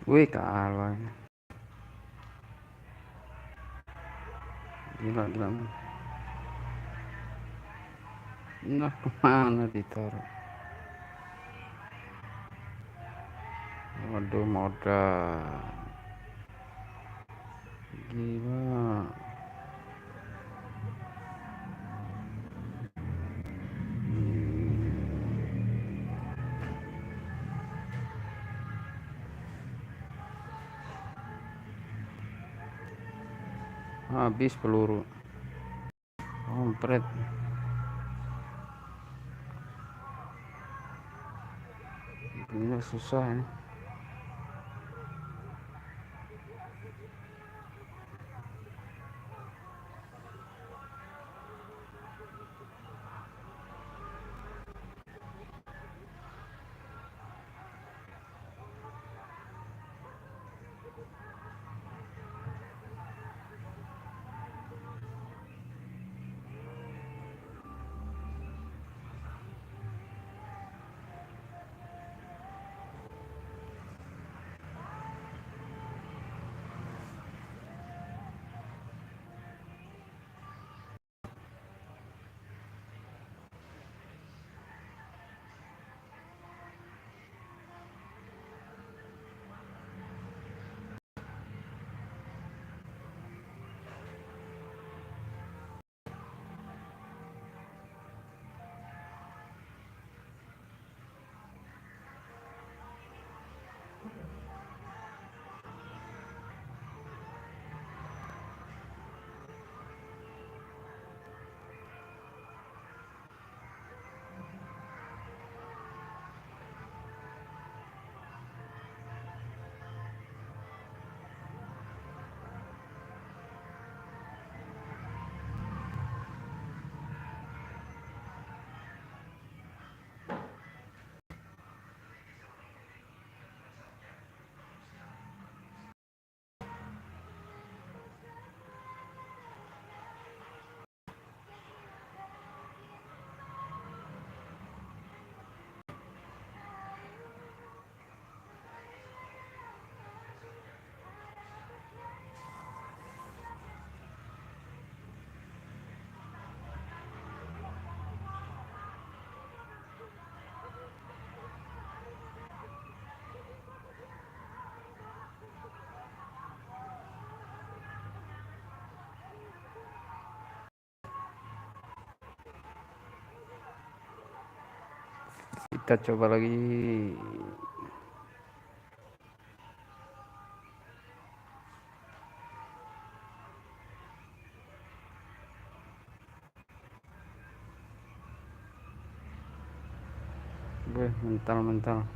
Wih kalah. Gila gila. Nah kemana ditaruh? Waduh modal. Gila. Habis peluru. Kompret. Ini susah ini. Kita coba lagi. Wih mental.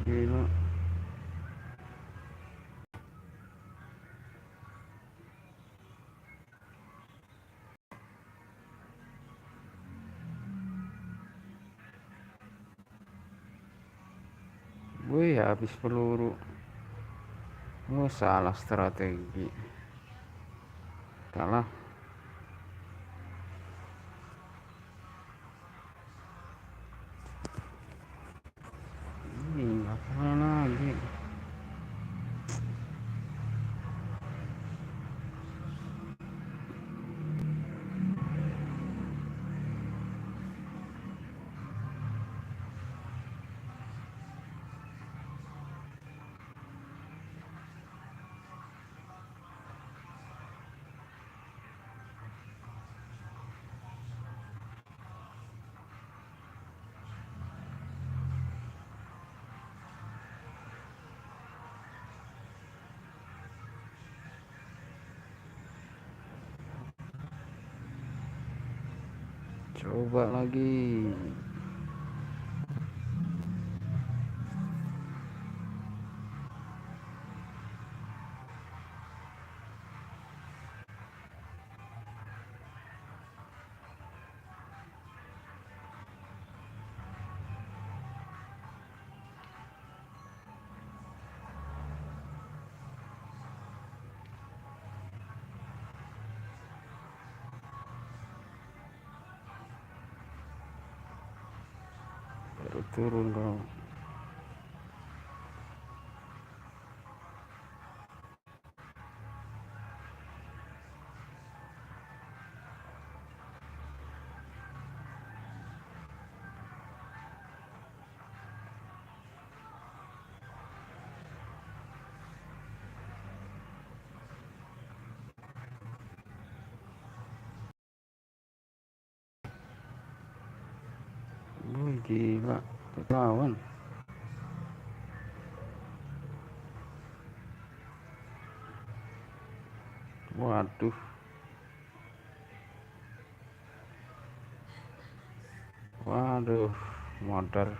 Gila. Wih habis peluru. Oh salah strategi. Kalah. Ini nggak kalah lagi. Coba lagi. turun kau. Gila, lawan. Waduh. Waduh, modar.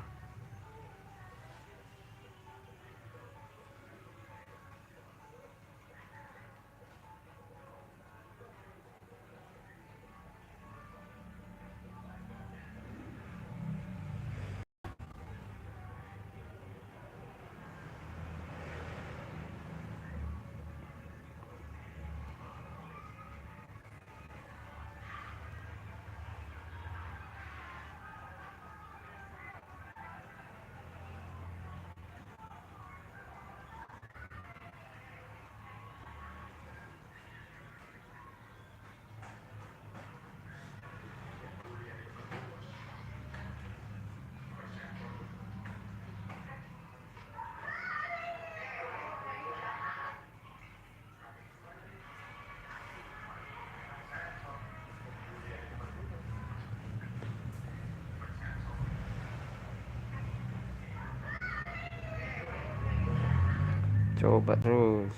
Coba terus.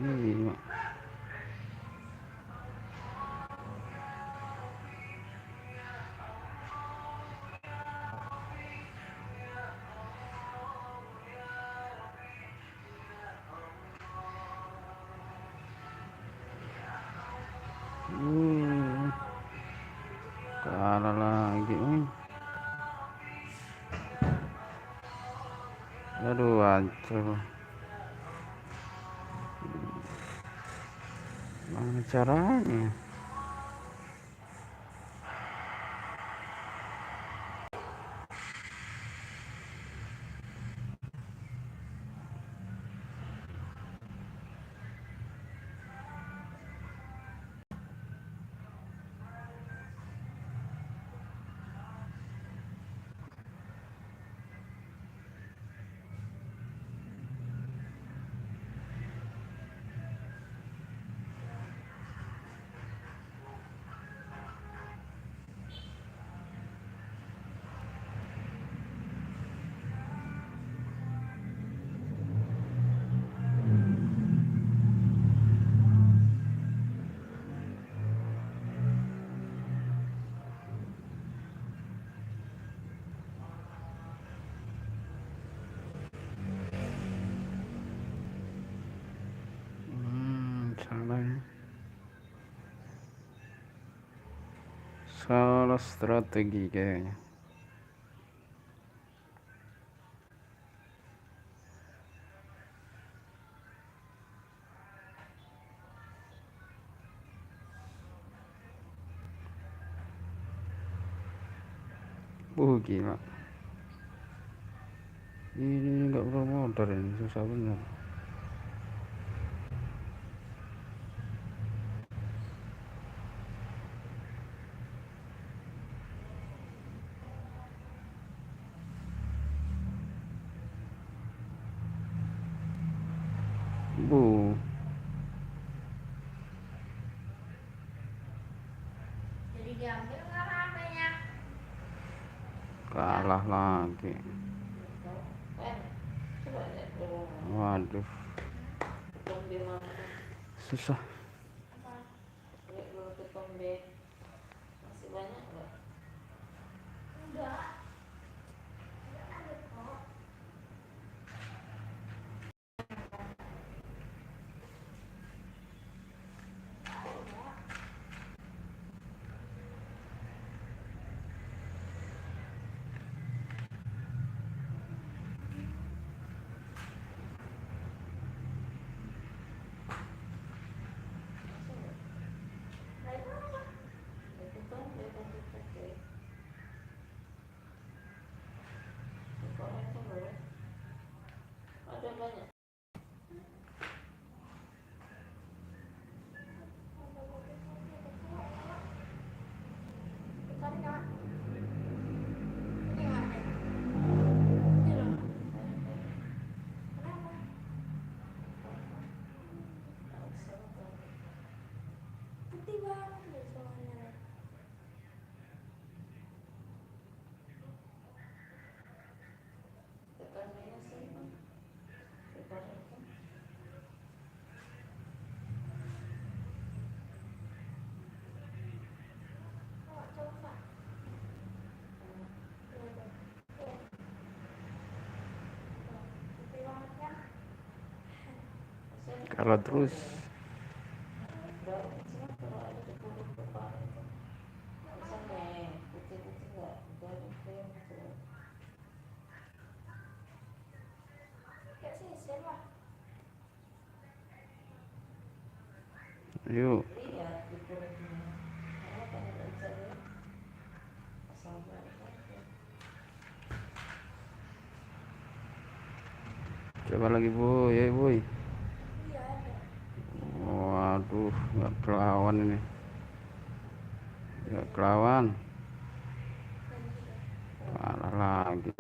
Ini kalah lagi. Aduh, hancur. Mana caranya? Salah strategi kayaknya. Gila. Ini nggak perlu motor, ini susah bener. Bu. Jadi diambil nggak HP-nya? Kalah lagi. Waduh, susah. Tempe masih banyak nggak? Enggak. Enggak ada kok. Nah, itu apa? Itu kan bebas dipakai. Dikorek kan boleh. Ada banyak. Ikan enggak? Ini enggak ada. Ini loh. Kenapa? Putih banget loh soalnya. Tekanan sih kan. Dikorek kan. Oh, coba. Tuh, tuh. Tuh. Tuh. Putih banget kan? Kalau terus Daun cuma kalau ada di kulit kepala itu. Misalnya putih-putih nggak dari krem itu. Kayak sisir lah. yuk Lihat di kulitnya. Kalau kan ada cari asal balik aja. coba lagi boy, ya boy. Iya ada. Waduh, nggak kelawan ini, nggak kelawan. Dan juga. Kalah lagi.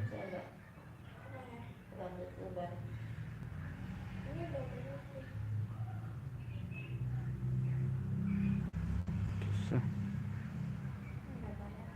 Coba Mana? rambut lebar. Ini udah berhenti. Susah. Udah banyak.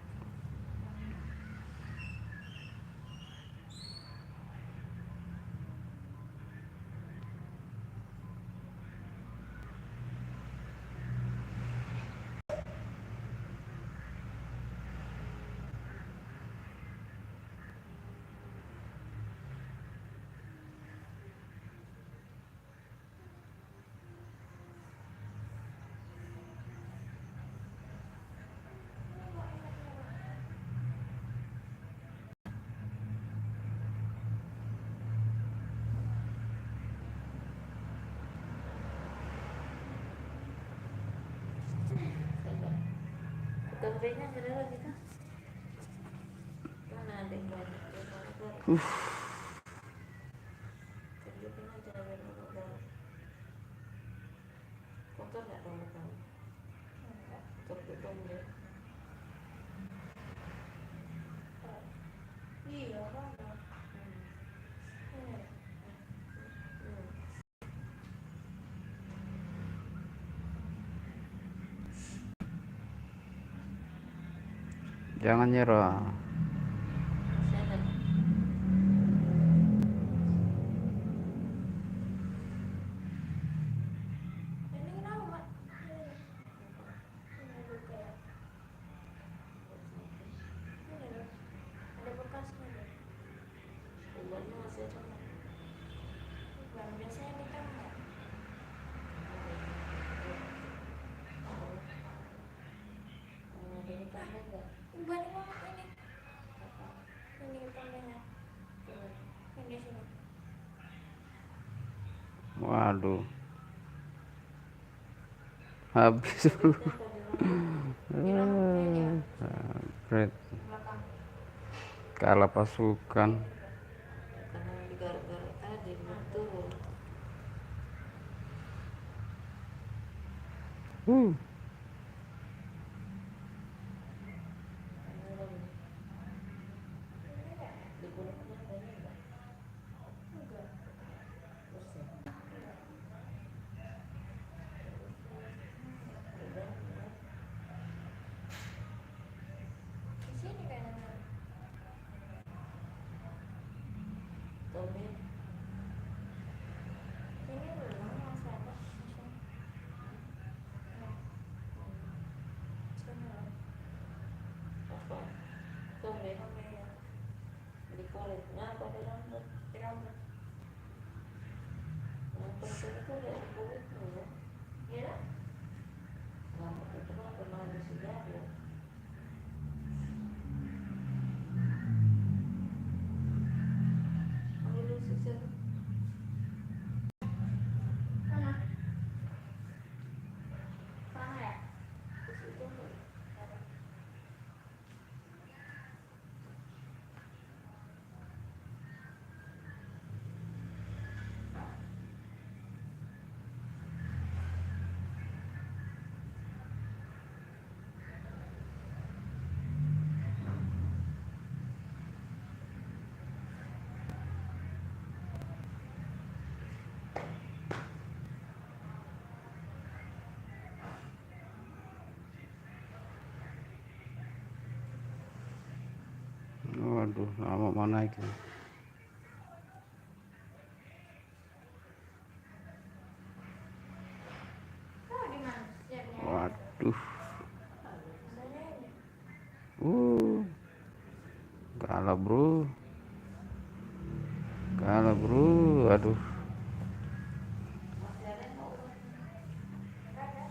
Coba. Tempenya ada lagi kan? Mana ada yang banyak? Di mana kan? Tunjukin aja ada rambut lebar. Kotor nggak rambut kamu? Enggak. Tertutup deh. Iya, mana? Ini. Jangan nyerah. Masih ada. Ini kenapa, Mak? Ini juga ya. Ini loh. Ada bekasnya deh. Ubannya masih ada nggak? Bukan biasanya ditambah. Ada yang tambah nggak? Banyak banget ini. Apa? Ini tambahnya. Coba. Yang di sini. Waduh, habis dulu. Ditempel di rambut. Di rambutnya ini ya. Great. Belakang. Kalah pasukan. Karena digaruk-garuk tadi belum turun. Ini lagi. Ini enggak? Di kulitnya banyak nggak? Enggak. Bersih. Udah, udah. Di sini kayaknya. Di kulitnya apa di rambut? Di rambut. Yang penting itu dari kulitnya ya. Iya. Rambut itu kan pernah disiap ya. Ambil sisir. Mana? Sana ya? Di situ tuh. Waduh, lama mana itu? Oh, di mana? Siapnya. Waduh, Adanya ini. uh, kalah bro, kalah bro, aduh, Masih ada yang mau ubat? Ada.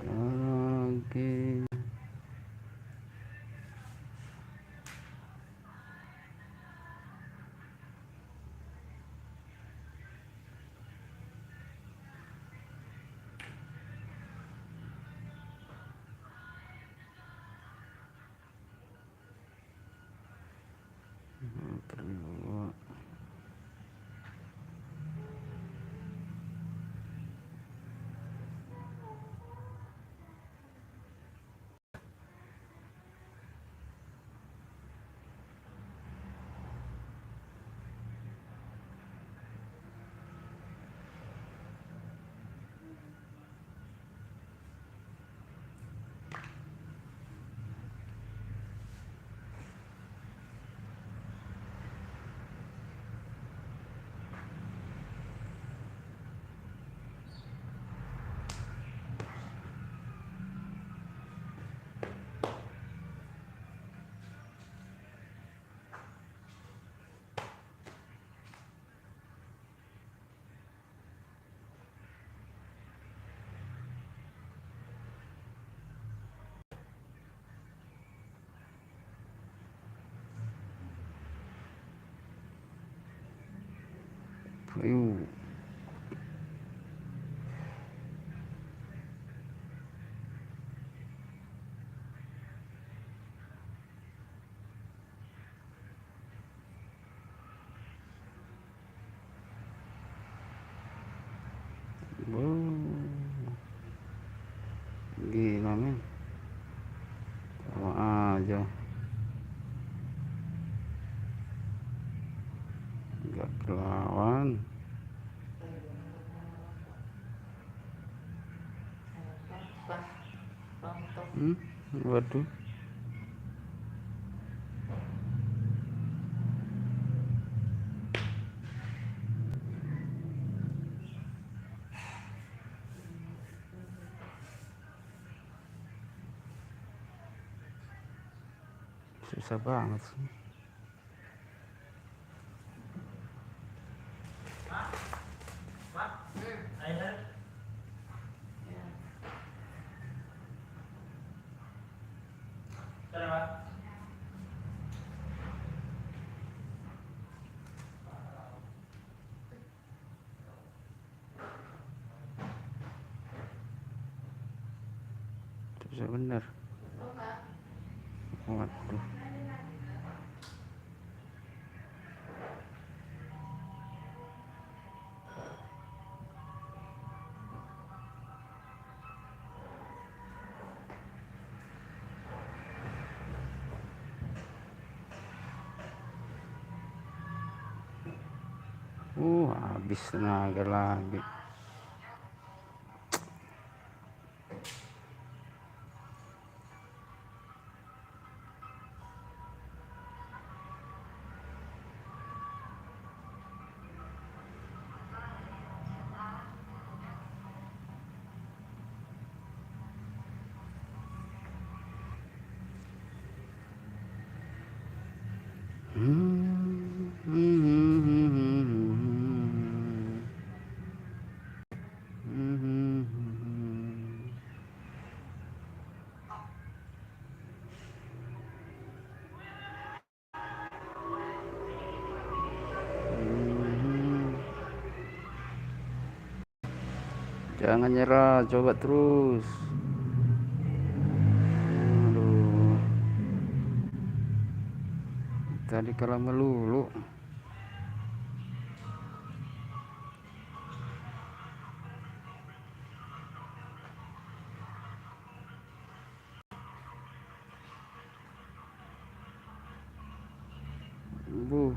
oke, kedua, yuk, gila men, sama aja, nggak kelawan, Pas rontok. waduh, susah banget sih. Susah bener, waduh, habis tenaga lagi. Jangan nyerah, coba terus. Aduh, tadi kalah melulu. Bu,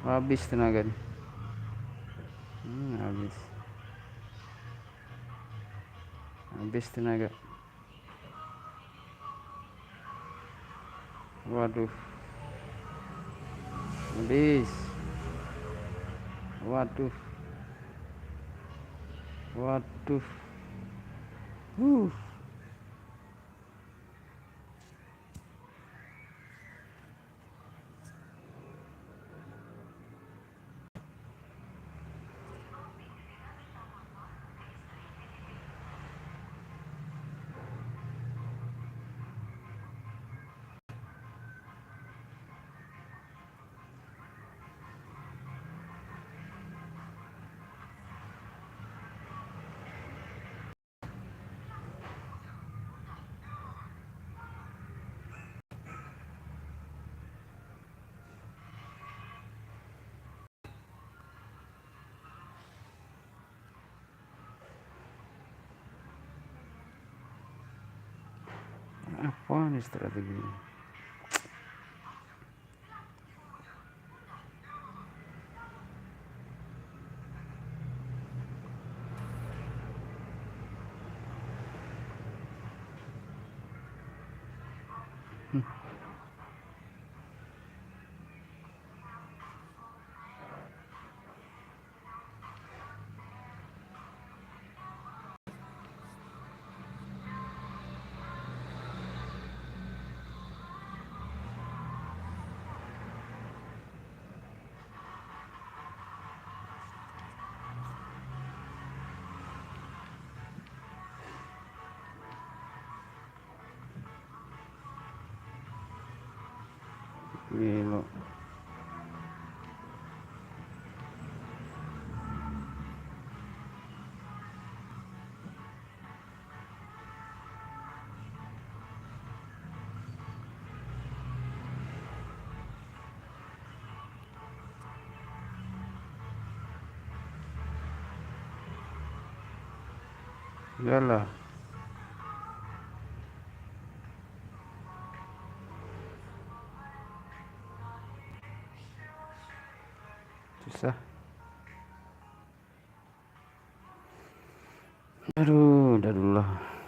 habis tenaga nih. Habis tenaga. Waduh, habis. Waduh, waduh. Uh. Apa nih strategi ini? Gila. Yalah. Susah. Aduh, udah dulu lah.